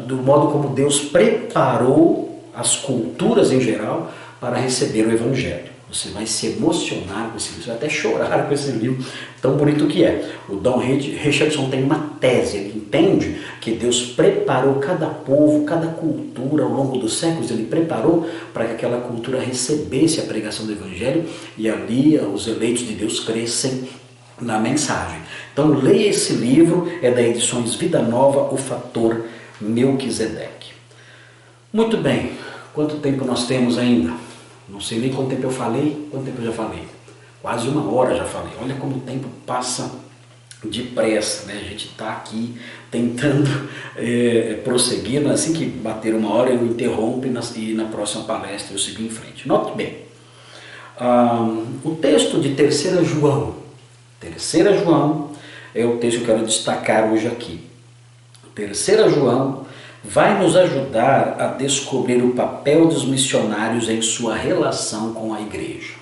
do modo como Deus preparou as culturas em geral para receber o Evangelho. Você vai se emocionar com esse livro, você vai até chorar com esse livro, tão bonito que é. O Don Richardson tem uma tese, ele entende que Deus preparou cada povo, cada cultura ao longo dos séculos, ele preparou para que aquela cultura recebesse a pregação do Evangelho e ali os eleitos de Deus crescem na mensagem. Então leia esse livro, é da Edições Vida Nova, O Fator Melquisedeque. Muito bem, quanto tempo nós temos ainda? Não sei nem quanto tempo eu falei, quanto tempo eu já falei. Quase 1 hora já falei. Olha como o tempo passa depressa, né? A gente está aqui tentando prosseguir, mas assim que bater 1 hora eu interrompo e na próxima palestra eu sigo em frente. Note bem, o texto de 3 João. 3 João é o texto que eu quero destacar hoje aqui. 3 João vai nos ajudar a descobrir o papel dos missionários em sua relação com a igreja.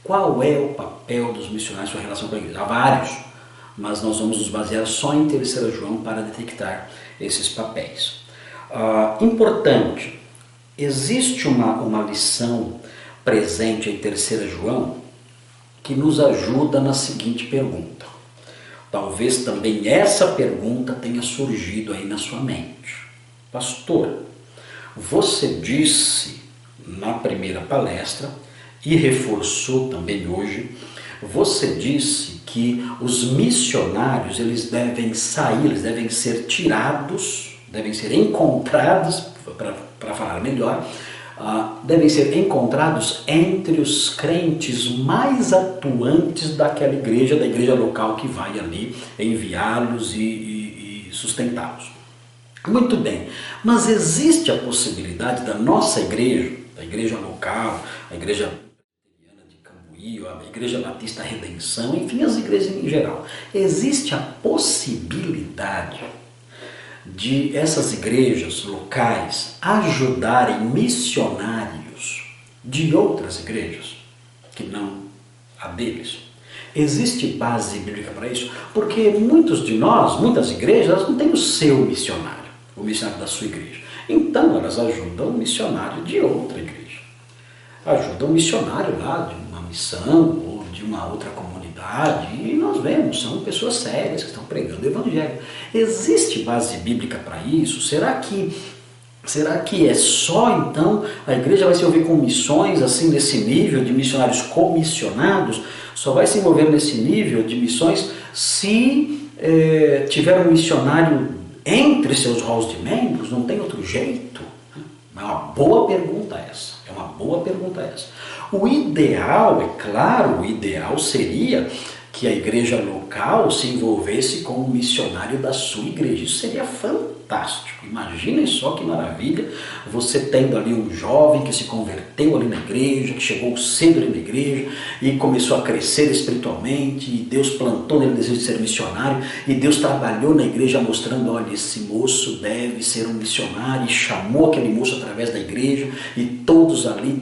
Qual é o papel dos missionários em sua relação com a igreja? Há vários, mas nós vamos nos basear só em 3 João para detectar esses papéis. Importante, existe uma lição presente em 3 João que nos ajuda na seguinte pergunta. Talvez também essa pergunta tenha surgido aí na sua mente. Pastor, você disse na primeira palestra e reforçou também hoje, você disse que os missionários eles devem sair, eles devem ser tirados, devem ser encontrados, para falar melhor, devem ser encontrados entre os crentes mais atuantes daquela igreja, da igreja local que vai ali enviá-los e sustentá-los. Muito bem, mas existe a possibilidade da nossa igreja, da igreja local, a igreja de Cambuí, a igreja Batista Redenção, enfim, as igrejas em geral, existe a possibilidade de essas igrejas locais ajudarem missionários de outras igrejas, que não a deles. Existe base bíblica para isso? Porque muitas igrejas, elas não têm o seu missionário, o missionário da sua igreja. Então elas ajudam o missionário de outra igreja. Ajudam o missionário lá de uma missão ou de uma outra comunidade. E nós vemos, são pessoas sérias que estão pregando o Evangelho. Existe base bíblica para isso? Será que é só então a igreja vai se envolver com missões assim nesse nível de missionários comissionados? Só vai se envolver nesse nível de missões se tiver um missionário entre seus rolos de membros? Não tem outro jeito? É uma boa pergunta essa. O ideal, é claro, o ideal seria que a igreja local se envolvesse com o missionário da sua igreja. Isso seria fantástico. Imaginem só que maravilha, você tendo ali um jovem que se converteu ali na igreja, que chegou cedo ali na igreja e começou a crescer espiritualmente, e Deus plantou nele o desejo de ser missionário, e Deus trabalhou na igreja mostrando, olha, esse moço deve ser um missionário, e chamou aquele moço através da igreja, e todos ali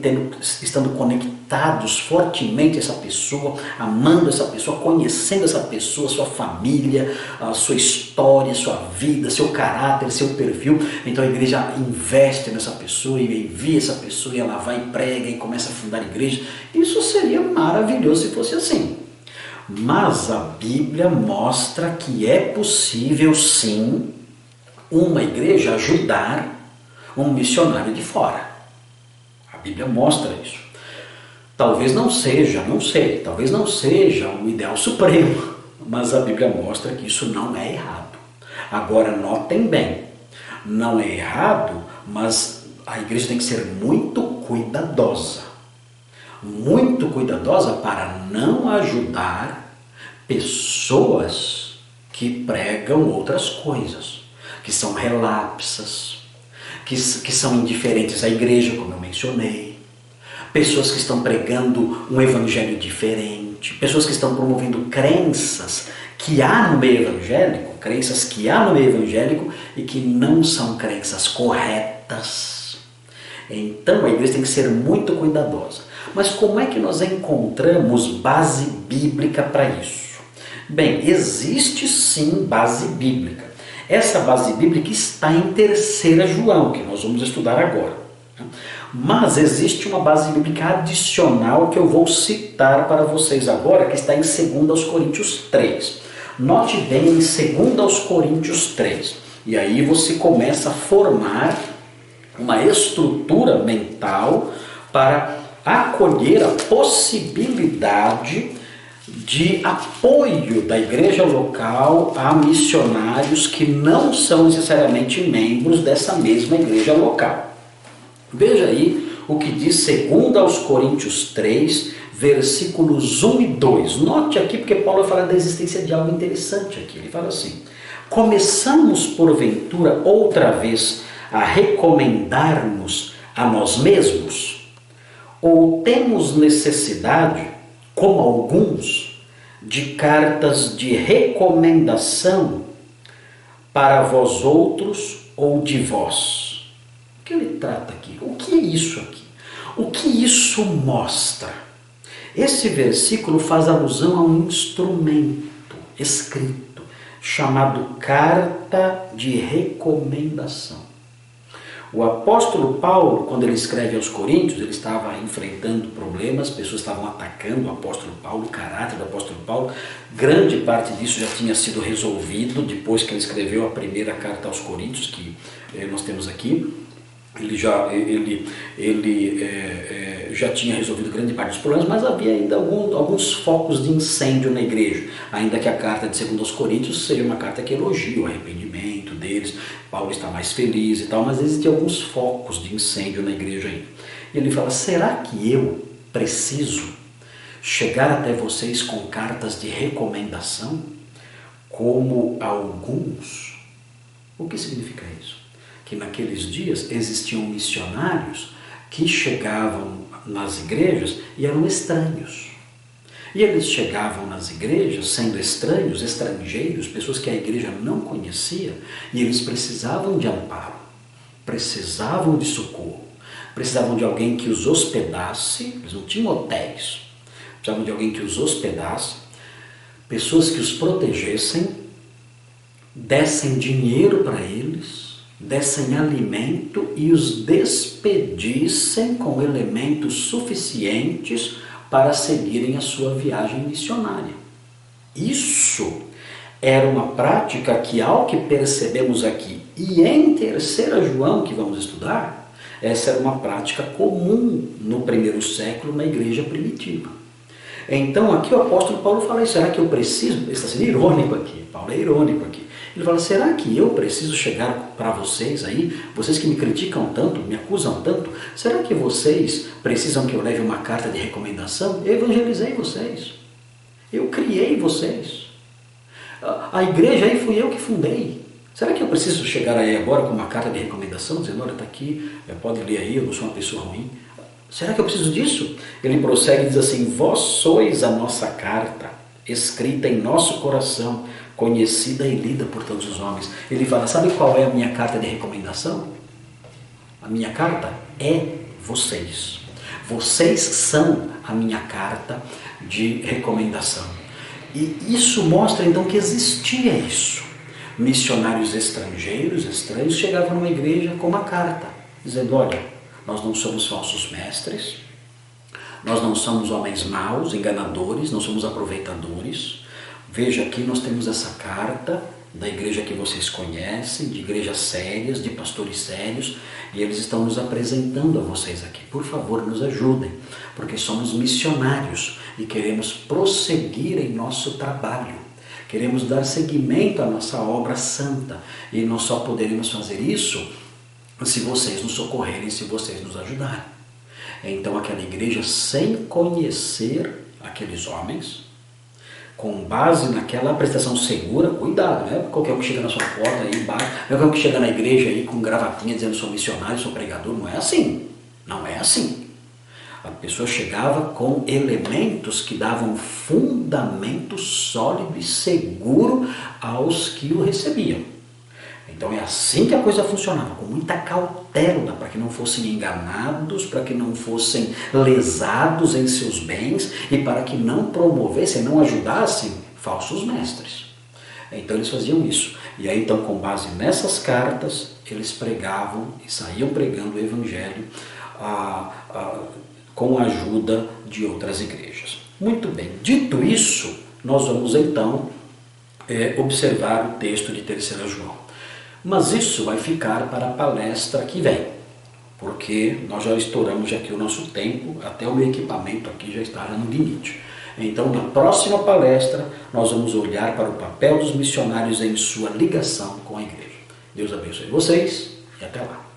estando conectados fortemente a essa pessoa, amando essa pessoa, conhecendo essa pessoa, sua família, a sua história, sua vida, seu caráter, seu perfil. Então a igreja investe nessa pessoa e envia essa pessoa, e ela vai e prega e começa a fundar igreja. Isso seria maravilhoso se fosse assim. Mas a Bíblia mostra que é possível sim uma igreja ajudar um missionário de fora. A Bíblia mostra isso. Talvez não seja, não sei, talvez não seja o ideal supremo, mas a Bíblia mostra que isso não é errado. Agora notem bem, não é errado, mas a igreja tem que ser muito cuidadosa para não ajudar pessoas que pregam outras coisas, que são relapsas, que são indiferentes à igreja, como eu mencionei. Pessoas que estão pregando um evangelho diferente, pessoas que estão promovendo crenças que há no meio evangélico, e que não são crenças corretas. Então a igreja tem que ser muito cuidadosa. Mas como é que nós encontramos base bíblica para isso? Bem, existe sim base bíblica. Essa base bíblica está em 3 João, que nós vamos estudar agora. Mas existe uma base bíblica adicional que eu vou citar para vocês agora, que está em 2 Coríntios 3. Note bem em 2 Coríntios 3. E aí você começa a formar uma estrutura mental para acolher a possibilidade de apoio da igreja local a missionários que não são necessariamente membros dessa mesma igreja local. Veja aí o que diz 2 Coríntios 3, versículos 1 e 2. Note aqui porque Paulo fala da existência de algo interessante aqui. Ele fala assim: começamos porventura outra vez a recomendar-nos a nós mesmos? Ou temos necessidade, como alguns, de cartas de recomendação para vós outros ou de vós? O que ele trata aqui? O que é isso aqui? O que isso mostra? Esse versículo faz alusão a um instrumento escrito chamado carta de recomendação. O apóstolo Paulo, quando ele escreve aos Coríntios, ele estava enfrentando problemas, pessoas estavam atacando o apóstolo Paulo, o caráter do apóstolo Paulo. Grande parte disso já tinha sido resolvido depois que ele escreveu a primeira carta aos Coríntios, que nós temos aqui. Ele já tinha resolvido grande parte dos problemas, mas havia ainda alguns focos de incêndio na igreja. Ainda que a carta de 2 Coríntios seja uma carta que elogia o arrependimento deles, Paulo está mais feliz e tal, mas existem alguns focos de incêndio na igreja ainda. E ele fala: será que eu preciso chegar até vocês com cartas de recomendação, como alguns? O que significa isso? Que naqueles dias existiam missionários que chegavam nas igrejas e eram estranhos. E eles chegavam nas igrejas sendo estranhos, estrangeiros, pessoas que a igreja não conhecia, e eles precisavam de amparo, precisavam de socorro, precisavam de alguém que os hospedasse. Eles não tinham hotéis, precisavam de alguém que os hospedasse, pessoas que os protegessem, dessem dinheiro para eles, dessem alimento e os despedissem com elementos suficientes para seguirem a sua viagem missionária. Isso era uma prática que, ao que percebemos aqui, e em 3 João que vamos estudar, essa era uma prática comum no primeiro século na igreja primitiva. Então aqui o apóstolo Paulo fala: será que eu preciso? Ele está sendo irônico aqui, Paulo é irônico aqui. Ele fala: será que eu preciso chegar para vocês aí, vocês que me criticam tanto, me acusam tanto, será que vocês precisam que eu leve uma carta de recomendação? Eu evangelizei vocês, eu criei vocês, a igreja aí fui eu que fundei. Será que eu preciso chegar aí agora com uma carta de recomendação, dizendo: olha, está aqui, pode ler aí, eu não sou uma pessoa ruim? Será que eu preciso disso? Ele prossegue e diz assim: vós sois a nossa carta, escrita em nosso coração, conhecida e lida por todos os homens. Ele fala: sabe qual é a minha carta de recomendação? A minha carta é vocês. Vocês são a minha carta de recomendação. E isso mostra então que existia isso. Missionários estrangeiros, estranhos, chegavam numa igreja com uma carta, dizendo: olha, nós não somos falsos mestres, nós não somos homens maus, enganadores, não somos aproveitadores. Veja aqui, nós temos essa carta da igreja que vocês conhecem, de igrejas sérias, de pastores sérios, e eles estão nos apresentando a vocês aqui. Por favor, nos ajudem, porque somos missionários e queremos prosseguir em nosso trabalho. Queremos dar seguimento à nossa obra santa, e nós só poderemos fazer isso se vocês nos socorrerem, se vocês nos ajudarem. Então aquela igreja, sem conhecer aqueles homens, com base naquela prestação segura, cuidado, não é qualquer um que chega na sua porta aí embaixo, não é qualquer um que chega na igreja aí com gravatinha dizendo: sou missionário, sou pregador. Não é assim, não é assim. A pessoa chegava com elementos que davam fundamento sólido e seguro aos que o recebiam. Então é assim que a coisa funcionava, com muita cautela, para que não fossem enganados, para que não fossem lesados em seus bens e para que não promovessem, não ajudassem falsos mestres. Então eles faziam isso. E aí então, com base nessas cartas, eles pregavam e saíam pregando o evangelho com a ajuda de outras igrejas. Muito bem, dito isso, nós vamos então observar o texto de 3 João. Mas isso vai ficar para a palestra que vem, porque nós já estouramos aqui o nosso tempo, até o meu equipamento aqui já está no limite. Então, na próxima palestra, nós vamos olhar para o papel dos missionários em sua ligação com a igreja. Deus abençoe vocês e até lá.